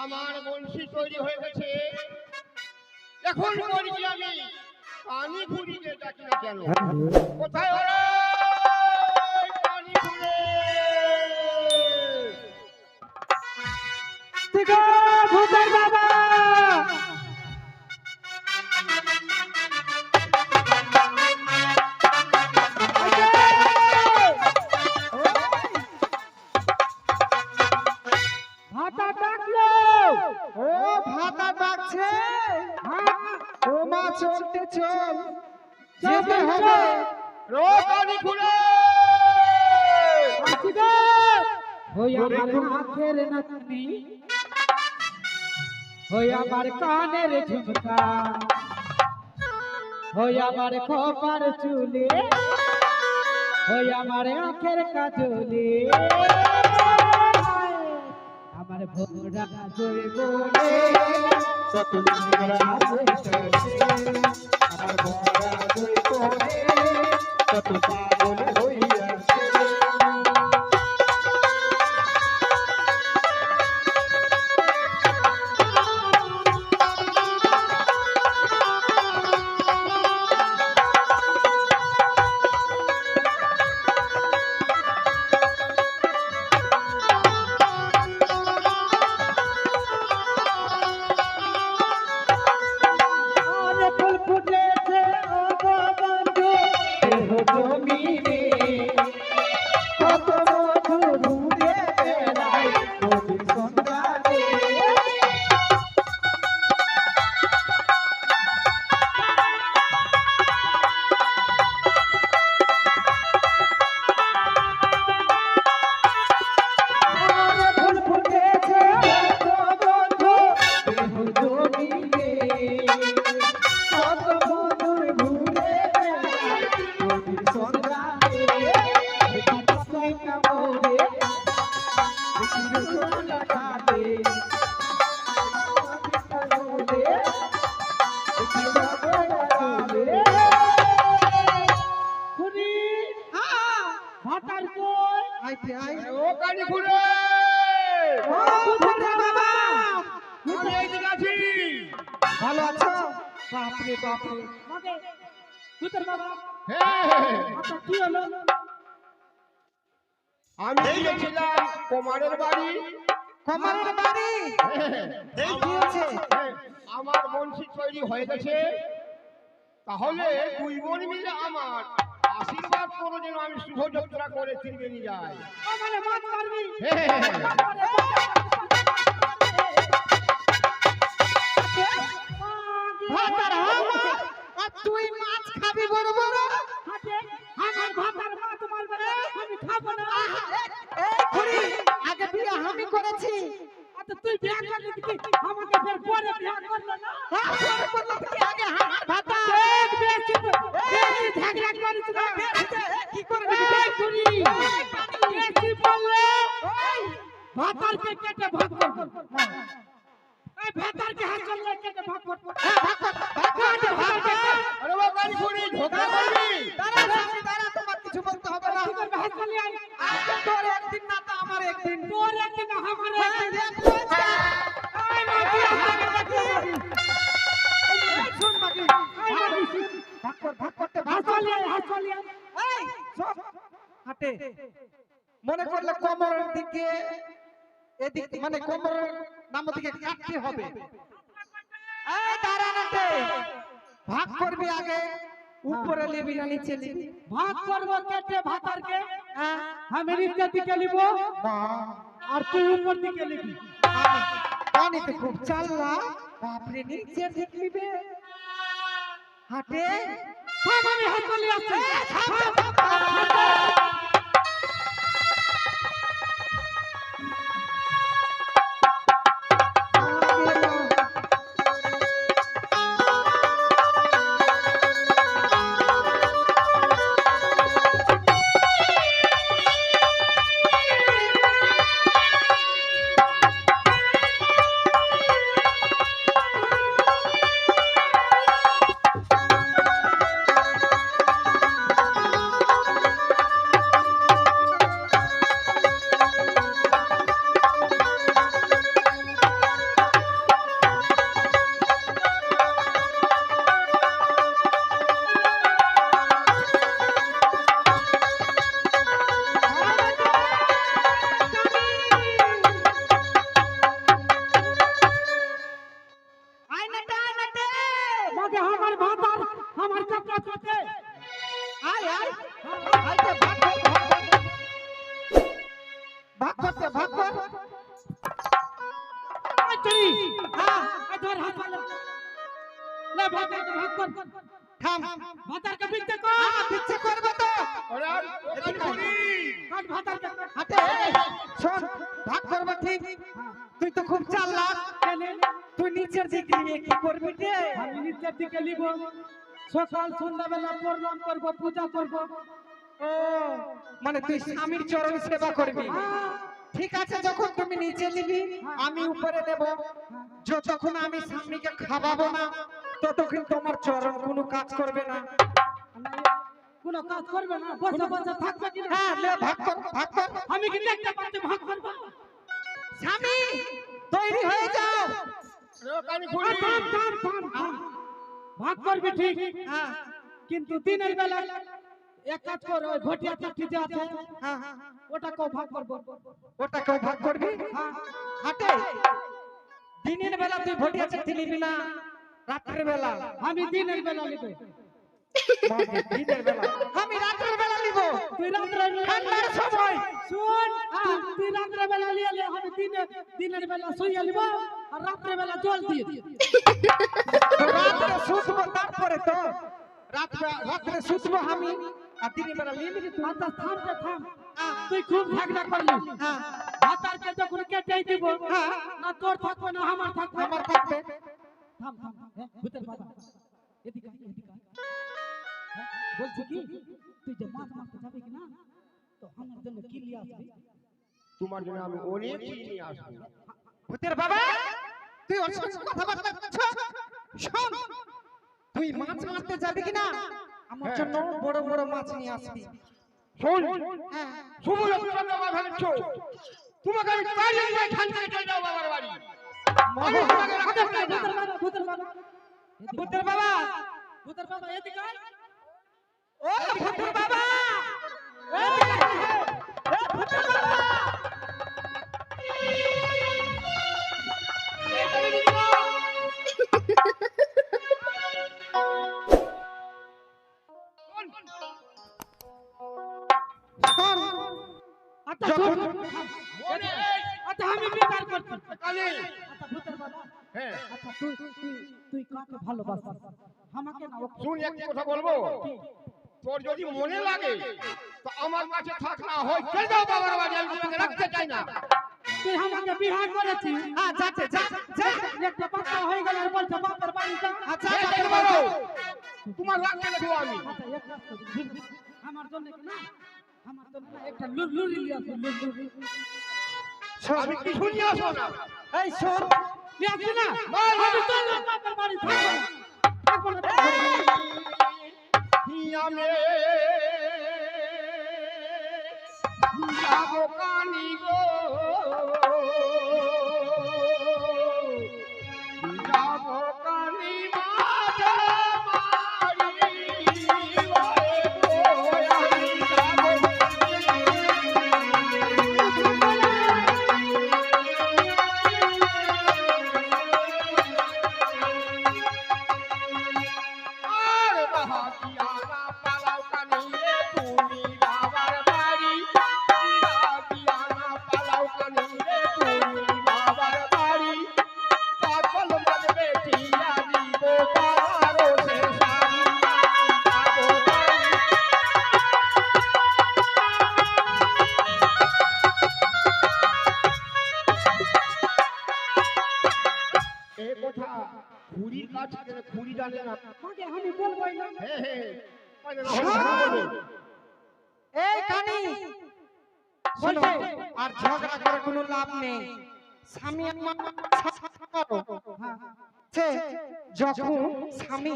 আমার বংশী তৈরি হয়ে গেছে। এখন বলি কি আমি পানি ঘুরিকে ডাকি না কেন? কোথায় ওরে পানি ঘুরে? ভূতের বাবা ভাতা ডাকলো। ও ভাতা ডাকছে। ও মা চলতে চল, যেতে হবে। পানি ঘুরে ওই আমার আখের নাতনি, ওই আমার কানের ঝুমকা, ওই আমার খোপার চুলে, ওই আমার আখের কাজলে, আমার ভোরা জয় বলে কত আমার ভোরা জয় বলে কত পাগল হইয়াছে। ভালো আছো? বাপরে বাপরে ভূতের বাবা আচ্ছা কি হলো? আমি গিয়েছিলাম কুমারের বাড়ি। কুমারের বাড়ি এই কি হচ্ছে? আমার বংশী তৈরি হয়ে গেছে। তাহলে দুই বোন মিলে আমার আশীর্বাদ করো যেন আমি শুভযাত্রা করে ত্রিবেণী যাই। মানে মাছ মারবি? ভাতার আমার আর তুই মাছ খাবি বড় বড়? আমার ভাতার মাছ মারবে না, আমি খাবো না। এই খুড়ি আগে বিয়ে আমি করেছি। আচ্ছা তুই বিয়ে করলি কি আমাকে ফের পরে বিয়ে করলে না? হ্যাঁ পরে করলে কি আগে আমার ভাতা এক বেশি ঝগড়া করিস না। কি করবি এই খুড়ি? বেশি বললে ভাতারকে কেটে ভাগ করব। এই ভাতারকে হাত চললে কেটে ভাগ করব। আরে বাবা গাড়ি ঘুরি ঝগড়া করবি? দাঁড়া স্বামী দাঁড়া, তোমার কিছু বলতে হবে না। হাত চালিয়ে আয়। আজকে তোর একদিন না তো আমার একদিন। তোর একদিন না আমার একদিন। আয় মাটি এই শুন বাকি ভাগ করতে ভাগ চালিয়ে আয়, হাত চালিয়ে আয়। এই সব হাঁটে মনে করলে কোমরের দিকে এদিক মানে কোমরের নামের দিকে কাটতে হবে। এই দাঁড়া নাটে ভাগ করবি আগে উপরে লিবি না নিচে লিবি? ভাগ করব কেটে ভাতারকে আমি নিচের দিকে লিব আর তুই উপর দিকে লিবি। পানি তো খুব চাললা, বাপরে নিচের দিকে লিবে হাটে। আমি হাত চলে আসছে। ধর হাত পালা লে ভাতারকে ভাগ কর থাম ভাতারকে বিচ্ছে কর বিচ্ছে করবে তো ওরে আর কানি ঘুরি কাট ভাতারকে হাতে শোন ভাগ করবে ঠিক তুই তো খুব চালাক কেনে তুই নিচের দিকে নিয়ে কি করবি রে আমি নিচের দিকে নিব সকাল সন্ধ্যাবেলা প্রণাম করব পূজা করব ও মানে তুই স্বামীর চরণ সেবা করবি ঠিক আছে যখন তুমি নিচে নিবি আমি উপরে নেব যতক্ষণ আমি স্বামীকে খাওয়াবো না ততক্ষণ তোমার চরণ কোনো কাজ করবে না কোনো কাজ করবে না বসে বসে থাকবে কি হ্যাঁ লে ভাগ কর আমি কি দেখতে পাচ্ছি ভাগ করব স্বামী তৈরি হয়ে যাও ওরে কানি ঘুরি ভাগ করবি ঠিক হ্যাঁ কিন্তু দিনের বেলা এক কাজ কর ওই ঘটিয়া চাকরি যে আছে হ্যাঁ ওটাকেও ভাগ করব ওটাকেও ভাগ করবি হ্যাঁ হাটে দিনের বেলা তুই ঘটিয়া চাকরি নিবি না রাতের বেলা আমি দিনের বেলা নিব দিনের বেলা আমি রাতের বেলা নিব তুই রাতের ঠান্ডার সময় শুন তুই রাতের বেলা নিয়ে আমি দিনের বেলা শুইয়া নিব আর রাতের বেলা জল দিয়ে রাতে শুতবো তারপরে তো রাতে শুতবো আমি আর দিনের বেলা নিয়ে নিবি তুই আচ্ছা থাম তুই খুব ঝগড়া করলি হ্যাঁ ভাতারকে যখন কেটে দিব হ্যাঁ না তোর থাকবে না আমার থাকবে থাম ভূতের বাবা এদিকে বলছি কি তুই যে মাছ মারতে যাবে কি না তো আমার জন্য কি নিয়ে আসবি তোমার জন্য আমি অনেক কিছু নিয়ে আসবো ভূতের বাবা তুই ওর সঙ্গে কথাবার্তা করছ শোন তুই মাছ মারতে যাবি কি না আমার জন্য বড় বড় মাছ নিয়ে আসবি শোন হ্যাঁ শুভ লক্ষণ মাথা দিচ্ছ তোমাকে আমি তাড়িয়ে দিয়ে ঠান্ডা চলে যাও বাবার বাড়ি ভূতের বাবা এদিকে আয়। ও ভূতের বাবা এদিকে আয়। এ ভূতের বাবা আচ্ছা শোন আচ্ছা আমি বিচার করছি কালি আচ্ছা ভূতের বাবা হ্যাঁ আচ্ছা তুই কাকে ভালোবাসিস আমাকে না ওকে শুন একটা কথা বলবো তোর যদি মনে লাগে তো আমার কাছে থাক না হয় চলে যাও বাবার বাড়ি আমি তোমাকে রাখতে চাই না তুই আমাকে বিবাহ করেছিস হ্যাঁ যাচ্ছে যা একটা বাচ্চা হয়ে গেল আর বলছে বাপের বাড়ি যা আচ্ছা যেতে পারো তোমার রাখতে দেবো আমি আচ্ছা এক কাজ কর আমার জন্য না আমার জন্য না একটা লুলি নিয়ে আসো লুলি আমি কিছু নিয়ে আসবো না এই শোন নিয়ে আসবি না আমি চললাম বাপের বাড়ি থাকবো না আমি যাবো কানি গো যাবো কানি মাঝে খুঁড়ি জানে না আগে আমি বলবোই না হ্যাঁ এই কানি শোনো আর ঝগড়া করে কোনো লাভ নেই স্বামী আমার যখন স্বামী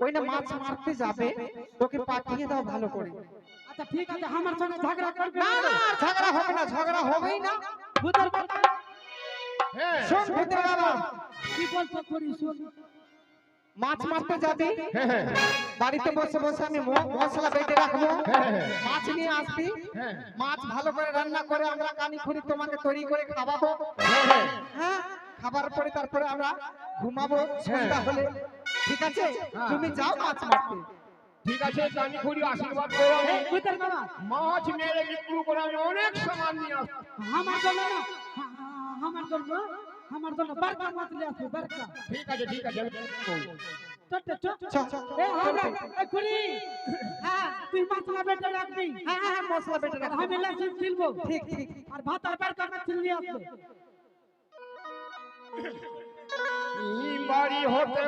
ওই না মাছ মারতে যাবে তোকে পাঠিয়ে দাও ভালো করে আচ্ছা ঠিক আছে আমার সঙ্গে ঝগড়া করবে না না ঝগড়া হবে না ঝগড়া হবেই না ভূতের বাবা হ্যাঁ শোন ভূতের বাবা কি বলছো করি শোন মাছ মারতে যাবি হ্যাঁ বাড়িতে বসে বসে আমি মশলা বেটে রাখবো হ্যাঁ মাছ নিয়ে আসবি হ্যাঁ মাছ ভালো করে রান্না করে আমরা কানি খুঁড়ি তোমাকে তৈরি করে খাওয়াবো হ্যাঁ খাবার পরে তারপরে আমরা ঘুমাবো সন্ধ্যা হলে ঠিক আছে তুমি যাও মাছ মারতে ঠিক আছে কানি খুঁড়ি আশীর্বাদ করো এই ভূতের বাবা মাছ মেরে বিক্রি করে আমি অনেক সামান নিয়ে আসবো আমার জন্য না আমার জন্য আমার জন্য বারকা মাছ নিয়ে আসবে বারকা ঠিক আছে ঠিক আছে চটে চট চ এ হবে এ খুলি হ্যাঁ তুই মশলা বেটে রাখবি হ্যাঁ হ্যাঁ মশলা বেটে রাখ আমি লাসি ছিলবো ঠিক ঠিক আর ভাত আর বারকা মাছ নিয়ে আসবে বাড়ি হতে